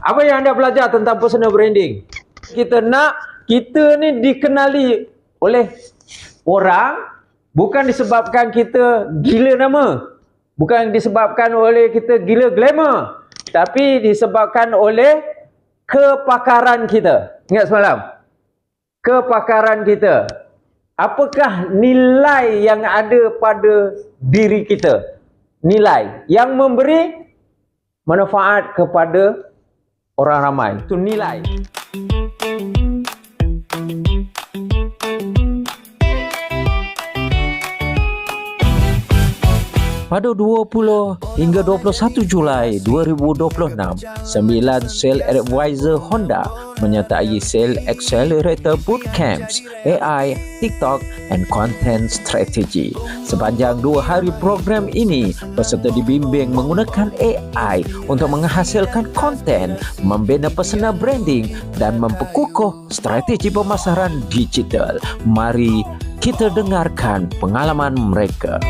Apa yang anda belajar tentang personal branding? Kita ni dikenali oleh orang bukan disebabkan kita gila nama, bukan disebabkan oleh kita gila glamour, tapi disebabkan oleh kepakaran kita. Ingat semalam? Kepakaran kita. Apakah nilai yang ada pada diri kita? Nilai yang memberi manfaat kepada orang ramai. Itu nilai. Pada 20 hingga 21 Julai 2026, 9 Sales Advisor Honda menyertai Sales Accelerator Bootcamps AI, TikTok and Content Strategy. Sepanjang 2 hari program ini, peserta dibimbing menggunakan AI untuk menghasilkan konten, membina personal branding dan memperkukuh strategi pemasaran digital. Mari kita dengarkan pengalaman mereka.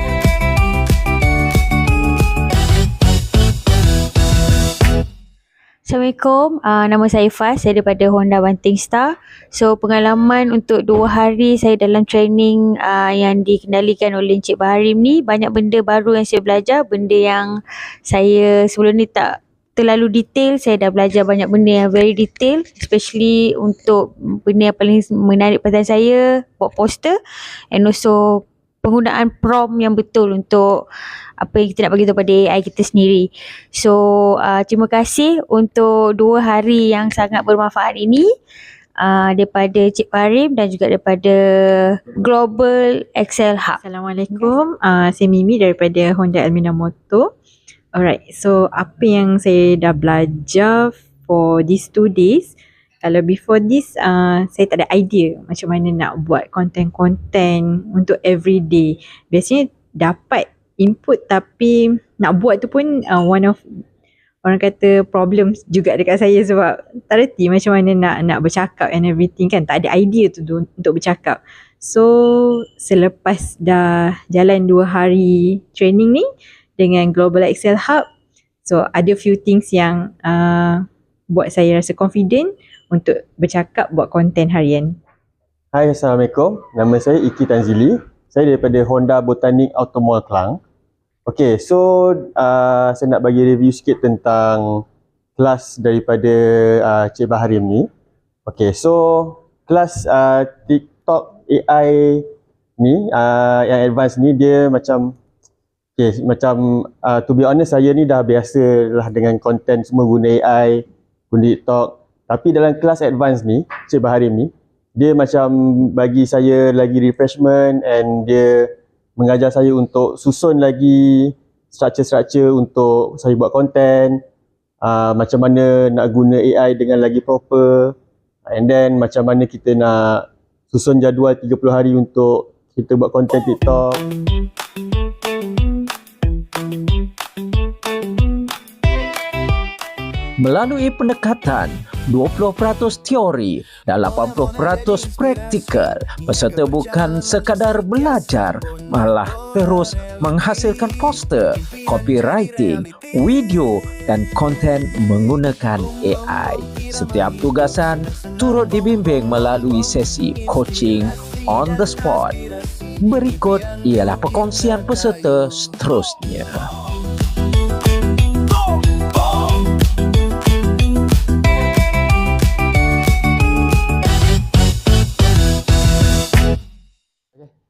Assalamualaikum, nama saya Faz, saya daripada Honda Banting Star. So pengalaman untuk 2 hari saya dalam training yang dikendalikan oleh Encik Baharim ni, banyak benda baru yang saya belajar, benda yang saya sebelum ni tak terlalu detail. Saya dah belajar banyak benda yang very detail, especially untuk benda yang paling menarik perhatian saya, buat poster and also penggunaan prompt yang betul untuk apa yang kita nak bagi tahu pada AI kita sendiri. So terima kasih untuk 2 hari yang sangat bermanfaat ini daripada Cik Baharim dan juga daripada Global Excel Hub. Assalamualaikum, saya Mimi daripada Honda Almina Motor. Alright, so apa yang saya dah belajar for these 2 days, kalau before this saya tak ada idea macam mana nak buat konten-konten untuk everyday. Biasanya dapat input tapi nak buat tu pun one of orang kata problems juga dekat saya, sebab tak reti macam mana nak bercakap and everything kan, tak ada idea tu untuk bercakap. So selepas dah jalan 2 hari training ni dengan Global Excel Hub, so ada few things yang buat saya rasa confident untuk bercakap buat konten harian. Hai, Assalamualaikum. Nama saya Iki Tanzili. Saya daripada Honda Botanik Automall Klang. Okay, so saya nak bagi review sikit tentang kelas daripada Cik Baharim ni. Okay, so kelas TikTok AI ni, yang advance ni, dia macam to be honest, saya ni dah biasa lah dengan konten semua guna AI, guna TikTok. Tapi dalam kelas advance ni, Cik Baharim ni, dia macam bagi saya lagi refreshment and dia mengajar saya untuk susun lagi struktur-struktur untuk saya buat konten, macam mana nak guna AI dengan lagi proper, and then macam mana kita nak susun jadual 30 hari untuk kita buat konten TikTok. Melalui pendekatan 20% teori dan 80% praktikal, peserta bukan sekadar belajar, malah terus menghasilkan poster, copywriting, video dan konten menggunakan AI. Setiap tugasan turut dibimbing melalui sesi coaching on the spot. Berikut ialah perkongsian peserta seterusnya.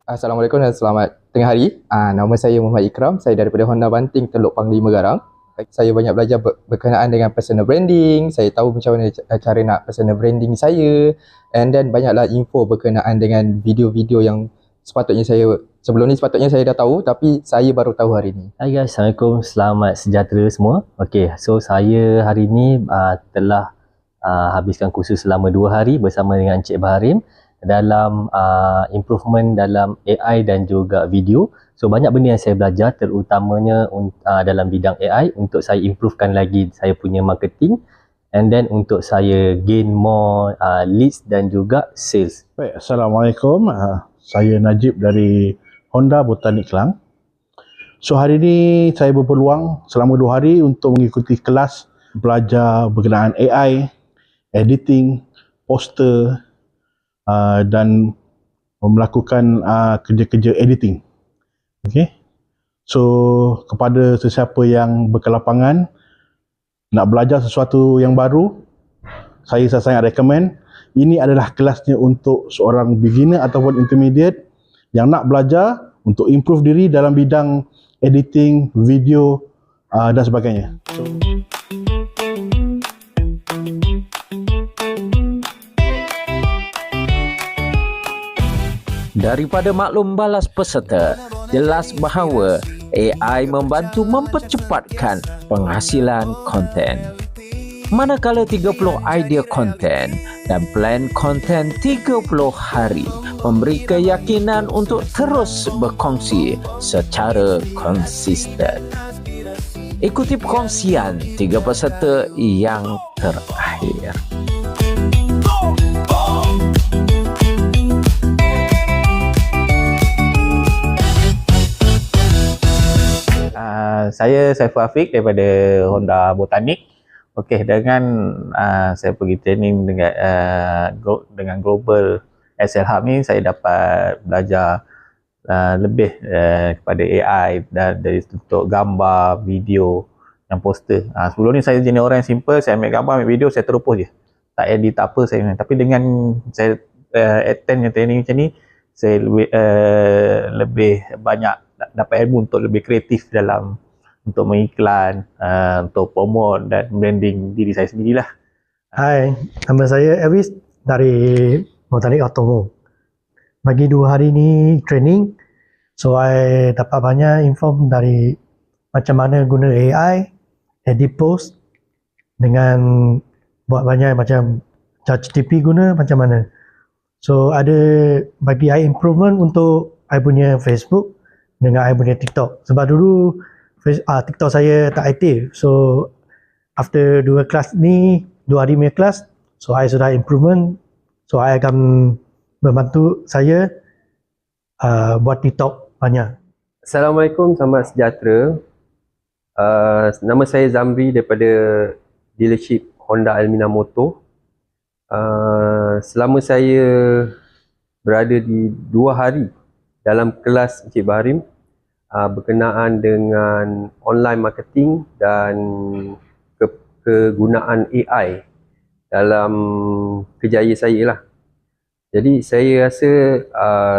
Assalamualaikum dan selamat tengah hari. Nama saya Muhammad Ikram. Saya daripada Honda Banting Teluk Panglima Garang. Saya banyak belajar berkenaan dengan personal branding. Saya tahu macam mana cara nak personal branding saya. And then banyaklah info berkenaan dengan video-video yang sepatutnya sebelum ni sepatutnya saya dah tahu, tapi saya baru tahu hari ni. Hai guys, Assalamualaikum, selamat sejahtera semua. Okay, so saya hari ni telah habiskan kursus selama 2 hari bersama dengan Encik Baharim dalam improvement dalam AI dan juga video. So banyak benda yang saya belajar, terutamanya dalam bidang AI untuk saya improvekan lagi saya punya marketing, and then untuk saya gain more leads dan juga sales. Baik, Assalamualaikum. Saya Najib dari Honda Botanik Klang. So hari ini saya berpeluang selama 2 hari untuk mengikuti kelas belajar berkenaan AI, editing, poster dan melakukan kerja-kerja editing. Okay. So kepada sesiapa yang berkelapangan nak belajar sesuatu yang baru, saya sangat recommend. Ini adalah kelasnya untuk seorang beginner ataupun intermediate yang nak belajar untuk improve diri dalam bidang editing, video dan sebagainya. Daripada maklum balas peserta, jelas bahawa AI membantu mempercepatkan penghasilan konten. Manakala 30 idea konten dan plan konten 30 hari memberi keyakinan untuk terus berkongsi secara konsisten. Ikuti perkongsian 3 peserta yang terakhir. Saya Saiful Afiq daripada Honda Botanik. Okey, dengan saya pergi training dengan Global Excel Hub ni, saya dapat belajar lebih kepada AI dan dari untuk gambar, video dan poster. Sebelum ni saya jenis orang yang simple, saya ambil gambar, ambil video, saya terus je. Tak edit, tak apa saya. Tapi dengan saya attend yang training macam ni, saya lebih banyak dapat ilmu untuk lebih kreatif dalam untuk mengiklan, untuk promote dan branding diri saya sendirilah. Hai, nama saya Elvis dari Botanik Automo. Bagi 2 hari ni training, so I dapat banyak info dari macam mana guna AI, edit post dengan buat banyak macam ChatGPT guna macam mana. So ada bagi I improvement untuk I punya Facebook dengan I punya TikTok. Sebab dulu TikTok saya tak aktif. So after 2 kelas ni, 2 hari punya kelas, so I sudah improvement. So I akan membantu saya buat TikTok banyak. Assalamualaikum, selamat sejahtera. Nama saya Zamri daripada dealership Honda Almina Motor. Selama saya berada di 2 hari dalam kelas Encik Baharim berkenaan dengan online marketing dan kegunaan AI dalam kerjaya saya lah. Jadi saya rasa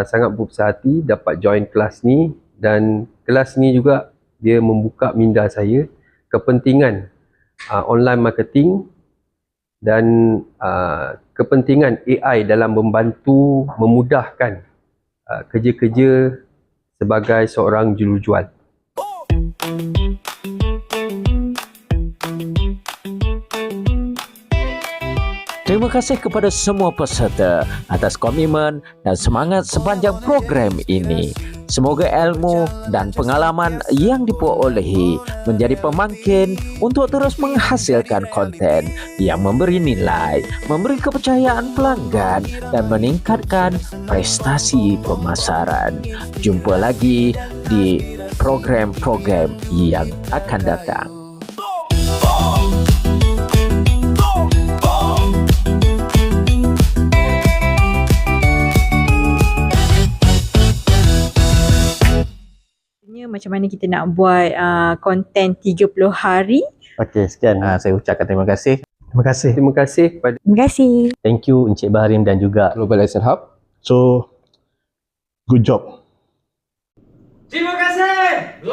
sangat berbesar hati dapat join kelas ni, dan kelas ni juga dia membuka minda saya kepentingan online marketing dan kepentingan AI dalam membantu memudahkan kerja-kerja sebagai seorang jurujual. Terima kasih kepada semua peserta atas komitmen dan semangat sepanjang program ini. Semoga ilmu dan pengalaman yang diperolehi menjadi pemangkin untuk terus menghasilkan konten yang memberi nilai, memberi kepercayaan pelanggan dan meningkatkan prestasi pemasaran. Jumpa lagi di program-program yang akan datang. Macam mana kita nak buat konten 30 hari. Okey, sekian. Saya ucapkan terima kasih. Terima kasih. Terima kasih kepada Terima kasih. Thank you Encik Baharim dan juga Global Excel Hub. So, good job. Terima kasih.